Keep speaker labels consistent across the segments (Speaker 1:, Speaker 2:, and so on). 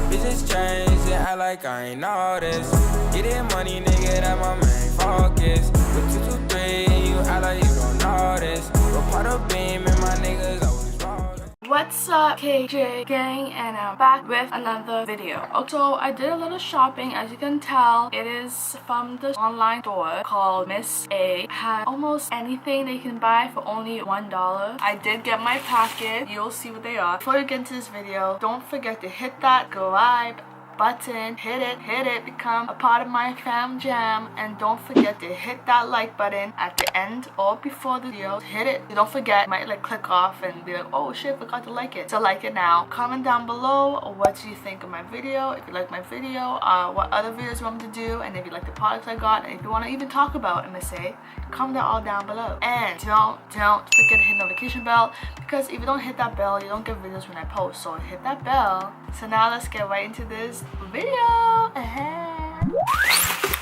Speaker 1: Bitches change, they act like I ain't know this. Getting money, nigga, that my main focus. With 223, and you act like you don't know this. We're part of beam, and my niggas always rolling.
Speaker 2: What's up, KJ gang, and I'm back with another video. Also, I did a little shopping. As you can tell, it is from the online store called Miss A. It had almost anything that you can buy for only $1. I did get my package. You'll see what they are. Before you get into this video, don't forget to hit that subscribe button, hit it, become a part of my fam jam, and don't forget to hit that like button at the end or before the video. Hit it. Don't forget, you might like click off and be like, oh shit, forgot to like it. So like it now. Comment down below what you think of my video, if you like my video, what other videos you want me to do, and if you like the products I got, and if you want to even talk about MSA, comment that all down below. And don't forget to hit notification bell, because if you don't hit that bell, you don't get videos when I post. So hit that bell. So now let's get right into this video.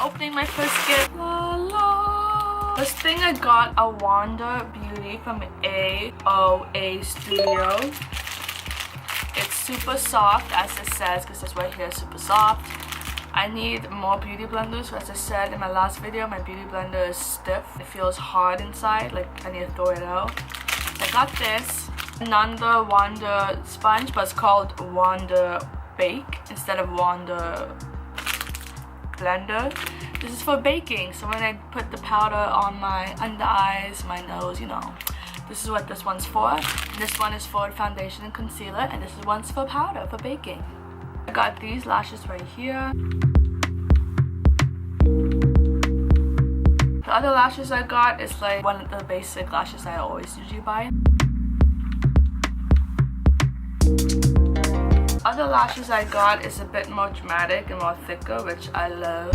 Speaker 2: Opening my first gift. La, la. This thing I got a Wonder Beauty from AOA Studio. It's super soft, as it says, because it's right here, super soft. I need more beauty blenders. So as I said in my last video, my beauty blender is stiff. It feels hard inside, like I need to throw it out. I got this. Another Wonder sponge, but it's called Wonder Bake instead of Wonder Blender. This is for baking, so when I put the powder on my under eyes, my nose, you know, this is what this one's for. This one is for foundation and concealer, and this one's for powder, for baking. I got these lashes right here. The other lashes I got is like one of the basic lashes I always usually buy. Other lashes I got is a bit more dramatic and more thicker, which I love.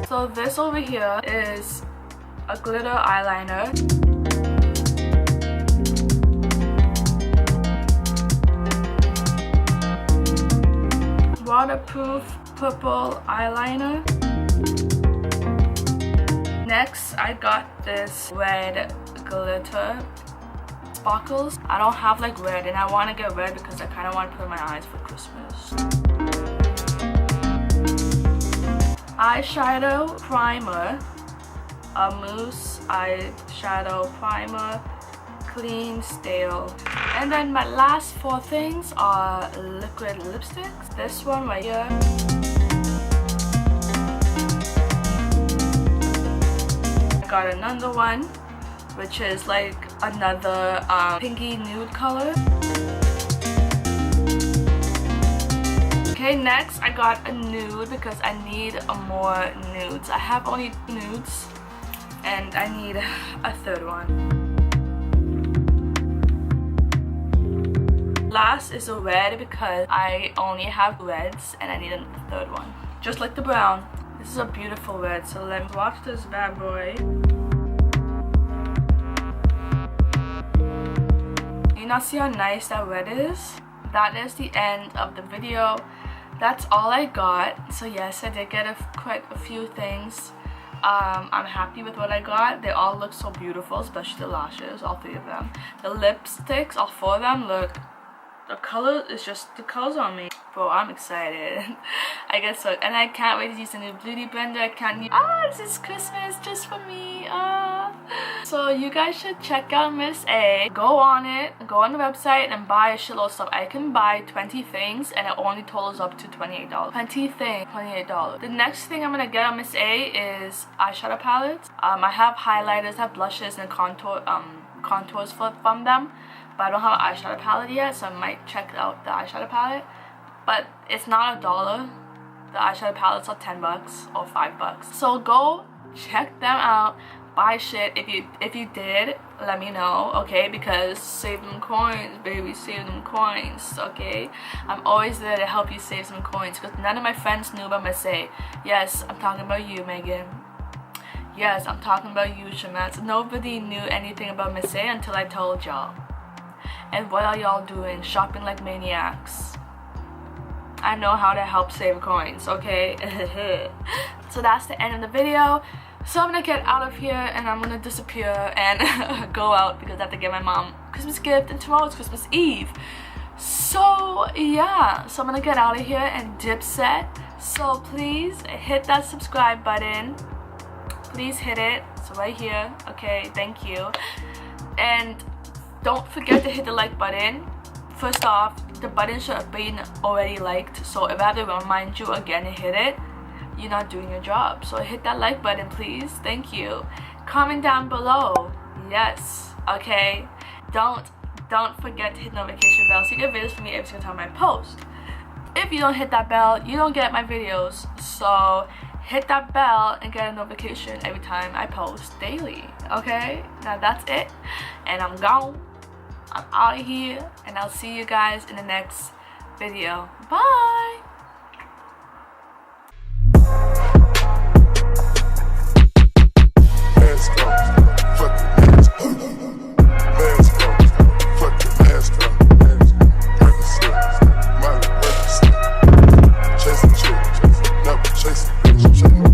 Speaker 2: So this over here is a glitter eyeliner. Waterproof purple eyeliner. Next, I got this red glitter sparkles. I don't have like red, and I want to get red because I kind of want to put in my eyes for Christmas. Eyeshadow primer, a mousse eyeshadow primer, clean stale. And then my last four things are liquid lipsticks. This one right here. I got another one, which is like another pinky nude color. Okay, next I got a nude because I need more nudes. I have only nudes and I need a third one. Last is a red because I only have reds and I need a third one. Just like the brown. This is a beautiful red, so let me watch this bad boy. You now see how nice that red is? That is the end of the video. That's all I got. So yes, I did get quite a few things. I'm happy with what I got. They all look so beautiful, especially the lashes, all three of them. The lipsticks, all four of them, look. The color is just, the colors on me. Bro, I'm excited. I guess so. And I can't wait to use the new beauty blender. I can't use, this is Christmas just for me. So you guys should check out Miss A. Go on it, go on the website and buy a shitload of stuff. I can buy 20 things and it only totals up to $28. 20 things, $28. The next thing I'm gonna get on Miss A is eyeshadow palettes. I have highlighters, I have blushes and contours from them. But I don't have an eyeshadow palette yet, so I might check out the eyeshadow palette. But it's not $1. The eyeshadow palettes are $10 or $5. So go check them out. Buy shit. If you did, let me know, okay? Because save them coins, baby, save them coins, okay? I'm always there to help you save some coins because none of my friends knew about Miss A. Yes, I'm talking about you, Megan. Yes, I'm talking about you, Shamatz. Nobody knew anything about Miss A until I told y'all. And what are y'all doing? Shopping like maniacs. I know how to help save coins, okay? So that's the end of the video. So I'm gonna get out of here and I'm gonna disappear and go out because I have to get my mom a Christmas gift and tomorrow's Christmas Eve. So yeah, so I'm gonna get out of here and Dipset. So please hit that subscribe button. Please hit it. It's right here. Okay, thank you. And don't forget to hit the like button. First off, the button should have been already liked. So if I have to remind you again to hit it, you're not doing your job. So hit that like button, please. Thank you. Comment down below. Yes. Okay. Don't forget to hit the notification bell so you get videos from me every single time I post. If you don't hit that bell, you don't get my videos. So hit that bell and get a notification every time I post daily. Okay? Now that's it. And I'm gone. I'm out of here. And I'll see you guys in the next video. Bye!
Speaker 3: Chasing, never chasing,